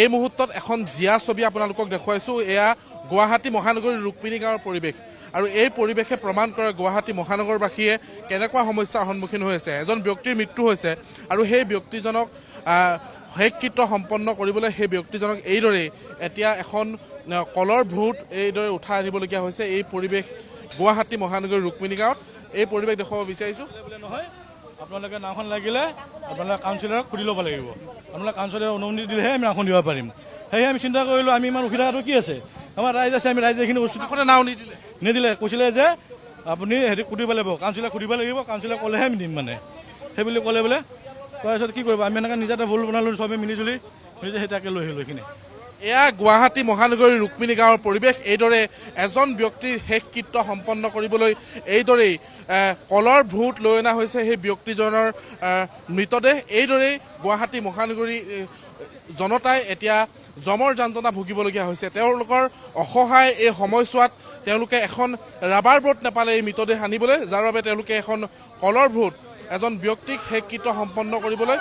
এই মুহূৰ্তত এখন জিয়া ছবি আপোনালোকক দেখুৱাইছোঁ। এয়া গুৱাহাটী মহানগৰীৰ ৰুক্মিণী গাঁৱৰ পৰিৱেশ আৰু এই পৰিৱেশে প্ৰমাণ কৰে গুৱাহাটী মহানগৰবাসীয়ে কেনেকুৱা সমস্যাৰ সন্মুখীন হৈ আছে। এজন ব্যক্তিৰ মৃত্যু হৈছে আৰু সেই ব্যক্তিজনক শেষকৃত্য সম্পন্ন কৰিবলৈ সেই ব্যক্তিজনক এইদৰেই এতিয়া এখন কলৰ ভূত এইদৰে উঠাই আনিবলগীয়া হৈছে। এই পৰিৱেশ গুৱাহাটী মহানগৰীৰ ৰুক্মিণী গাঁৱত এই পৰিৱেশ দেখুৱাব বিচাৰিছোঁ। নহয় আপোনালোকে নাওখন লাগিলে আপোনালোকে কাউন্সিলৰক সুধি ল'ব লাগিব। আপোনালোকে কাউন্সিলৰে অনুমতি দিলেহে আমি নাওখন দিব পাৰিম। সেয়ে আমি চিন্তা কৰিলোঁ আমি ইমান ৰখি থকাটো কি আছে, আমাৰ ৰাইজ আছে, আমি ৰাইজে এইখিনি বস্তু নাও নিদিলে কৈছিলে যে আপুনি সুধিব লাগিব, কাউন্সিলৰক সুধিব লাগিব, কাউন্সিলৰে ক'লেহে আমি দিম মানে সেই বুলি ক'লে বোলে। তাৰপিছত কি কৰিব, আমি এনেকৈ নিজে এটা ভুল বনালোঁ, চবেই মিলি জুলি নিজে সেই তাকে লৈ আহিলোঁ এইখিনি। এয়া গুৱাহাটী মহানগৰীৰ ৰুক্মিণী গাঁৱৰ পৰিৱেশ। এইদৰে এজন ব্যক্তিৰ শেষকৃত্য সম্পন্ন কৰিবলৈ এইদৰেই কলৰ ভূত লৈ অনা হৈছে সেই ব্যক্তিজনৰ মৃতদেহ। এইদৰেই গুৱাহাটী মহানগৰী জনতাই এতিয়া যমৰ যন্ত্ৰণা ভুগিবলগীয়া হৈছে। তেওঁলোকৰ অসহায় এই সময়ছোৱাত তেওঁলোকে এখন ৰাবাৰ বোট নাপালে এই মৃতদেহ আনিবলৈ, যাৰ বাবে তেওঁলোকে এখন কলৰ ভূত এজন ব্যক্তিক শেষকৃত্য সম্পন্ন কৰিবলৈ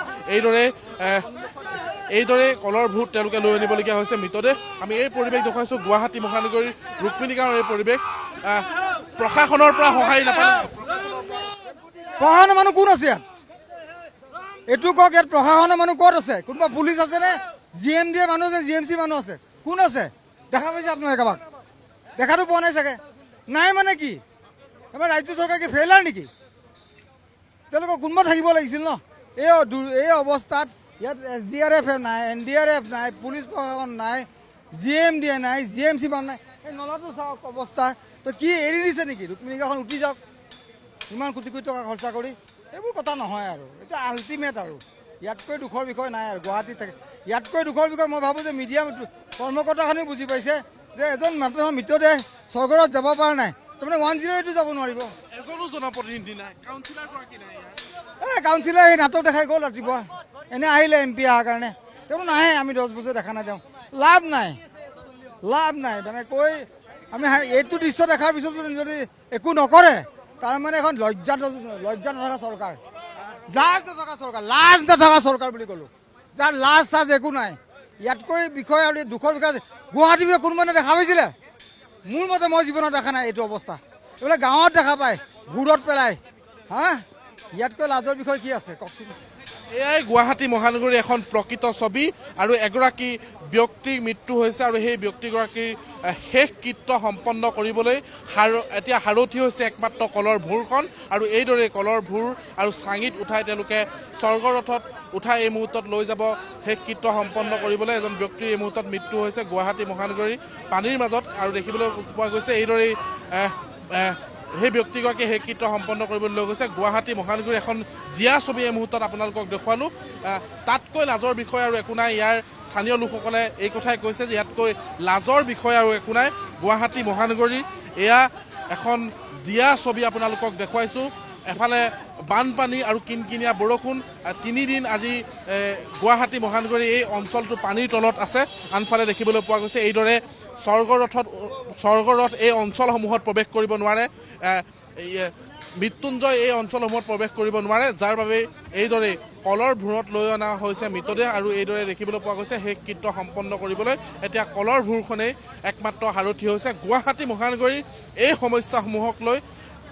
এইদৰে কলৰ ভূত তেওঁলোকে লৈ আনিবলগীয়া হৈছে মৃতদেহ। আমি এই পৰিৱেশ দেখুৱাইছোঁ গুৱাহাটী মহানগৰীৰ ৰুক্মিণী গাঁৱৰ এই পৰিৱেশ। প্ৰশাসনৰ পৰা সঁহাৰি নাপালে। প্ৰশাসনৰ মানুহ কোন আছে ইয়াত? এইটো কওক, ইয়াত প্ৰশাসনৰ মানুহ ক'ত আছে? কোনোবা পুলিচ আছে নে? GMD মানুহ আছে, GMC মানুহ আছে, কোন আছে? দেখা পাইছে আপোনালোকে কাৰোবাক? দেখাটো পোৱা নাই চাগে। নাই মানে কি আমাৰ ৰাজ্য চৰকাৰ কি ফেইলাৰ নেকি? তেওঁলোকক কোনোবা থাকিব লাগিছিল ন। এই অৱস্থাত ইয়াত SDRF নাই, NDRF নাই, পুলিচ প্ৰশাসন নাই, GMD নাই, GMC মানুহ নাই। এই নলাটো চাওক অৱস্থা, তো কি এৰি দিছে নেকি? ৰুক্মিণী গাঁওখন উঠি যাওক ইমান কোটি কোটি টকা খৰচা কৰি। এইবোৰ কথা নহয় আৰু এটা আল্টিমেট আৰু ইয়াতকৈ দুখৰ বিষয় নাই আৰু গুৱাহাটীত থাকে। ইয়াতকৈ দুখৰ বিষয় মই ভাবোঁ যে মিডিয়া কৰ্মকৰ্তাখিনিও বুজি পাইছে যে এজন মানুহৰ মৃতদেহ স্বৰ্গত যাব পৰা নাই, তাৰমানে 108 যাব নোৱাৰিব। এজনো জনপ্ৰতিনিধি নাই, কাউন্সিলৰগৰাকী নাই। কাউন্সিলাৰ এই নাটক দেখাই গ'ল ৰাতিপুৱা, এনে আহিলে MP অহাৰ কাৰণে। তেওঁ নাহে, আমি 10 বছৰ দেখা নাই। তেওঁ লাভ নাই মানে কৈ আমি এইটো দৃশ্য দেখাৰ পিছত যদি একো নকৰে তাৰমানে এখন লজ্জা নথকা চৰকাৰ, লাজ নথকা চৰকাৰ বুলি ক'লোঁ। যাৰ লাজ চাজ একো নাই। ইয়াতকৈ বিষয় আৰু দুখৰ বিষয় গুৱাহাটীৰ ভিতৰত কোনোবাই দেখা পাইছিলে? মোৰ মতে মই জীৱনত দেখা নাই এইটো অৱস্থা। এইবিলাক গাঁৱত দেখা পায়, ভূৰত পেলায়। ইয়াতকৈ লাজৰ বিষয় কি আছে কওকচোন? এয়াই গুৱাহাটী মহানগৰীৰ এখন প্ৰকৃত ছবি আৰু এগৰাকী ব্যক্তিৰ মৃত্যু হৈছে আৰু সেই ব্যক্তিগৰাকীৰ শেষকৃত্য সম্পন্ন কৰিবলৈ এতিয়া সাৰথি হৈছে একমাত্ৰ কলৰ ভূৰখন। আৰু এইদৰে কলৰ ভূৰ আৰু চাঙিত উঠাই তেওঁলোকে স্বৰ্গৰথত উঠাই এই মুহূৰ্তত লৈ যাব শেষকৃত্য সম্পন্ন কৰিবলৈ। এজন ব্যক্তিৰ এই মুহূৰ্তত মৃত্যু হৈছে গুৱাহাটী মহানগৰীৰ পানীৰ মাজত আৰু দেখিবলৈ পোৱা গৈছে। এইদৰেই সেই ব্যক্তিগৰাকীয়ে শেষকৃত্য সম্পন্ন কৰিবলৈ লৈ গৈছে। গুৱাহাটী মহানগৰীৰ এখন জিয়া ছবি এই মুহূৰ্তত আপোনালোকক দেখুৱালোঁ। তাতকৈ লাজৰ বিষয় আৰু একো নাই। ইয়াৰ স্থানীয় লোকসকলে এই কথাই কৈছে যে ইয়াতকৈ লাজৰ বিষয় আৰু একো নাই। গুৱাহাটী মহানগৰীৰ এয়া এখন জিয়া ছবি আপোনালোকক দেখুৱাইছোঁ। এফালে বানপানী আৰু কিনকিনীয়া বৰষুণ, 3 দিন আজি গুৱাহাটী মহানগৰীৰ এই অঞ্চলটো পানীৰ তলত আছে। আনফালে দেখিবলৈ পোৱা গৈছে এইদৰে স্বৰ্গৰথ এই অঞ্চলসমূহত প্ৰৱেশ কৰিব নোৱাৰে, মৃত্যুঞ্জয় এই অঞ্চলসমূহত প্ৰৱেশ কৰিব নোৱাৰে, যাৰ বাবে এইদৰে কলৰ ভূৰত লৈ অনা হৈছে মৃতদেহ। আৰু এইদৰে দেখিবলৈ পোৱা গৈছে শেষকৃত্য সম্পন্ন কৰিবলৈ এতিয়া কলৰ ভূৰখনেই একমাত্ৰ সাৰথি হৈছে। গুৱাহাটী মহানগৰীৰ এই সমস্যাসমূহক লৈ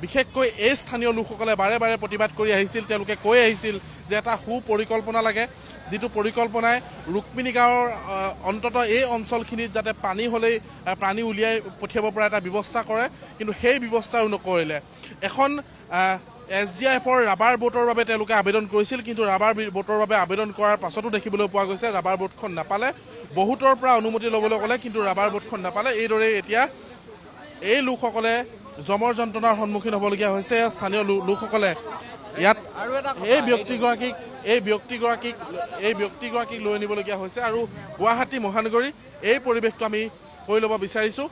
বিশেষকৈ এই স্থানীয় লোকসকলে বাৰে বাৰে প্ৰতিবাদ কৰি আহিছিল। তেওঁলোকে কৈ আহিছিল যে এটা সুপৰিকল্পনা লাগে, যিটো পৰিকল্পনাই ৰুক্মিণী গাঁৱৰ অন্ততঃ এই অঞ্চলখিনিত যাতে পানী হ'লেই পানী উলিয়াই পঠিয়াব পৰা এটা ব্যৱস্থা কৰে, কিন্তু সেই ব্যৱস্থাও নকৰিলে। এখন SDRFৰ ৰাবাৰ বোটৰ বাবে তেওঁলোকে আবেদন কৰিছিল, কিন্তু ৰাবাৰ বোটৰ বাবে আবেদন কৰাৰ পাছতো দেখিবলৈ পোৱা গৈছে ৰাবাৰ বোটখন নাপালে। বহুতৰ পৰা অনুমতি ল'বলৈ ক'লে, কিন্তু ৰাবাৰ বোটখন নাপালে। এইদৰে এতিয়া এই লোকসকলে যমৰ যন্ত্ৰণাৰ সন্মুখীন হ'বলগীয়া হৈছে। স্থানীয় লোকসকলে ইয়াত এই ব্যক্তিগৰাকীক লৈ আনিবলগীয়া হৈছে। আৰু গুৱাহাটী মহানগৰী এই পৰিৱেশটো আমি কৰি ল'ব বিচাৰিছোঁ।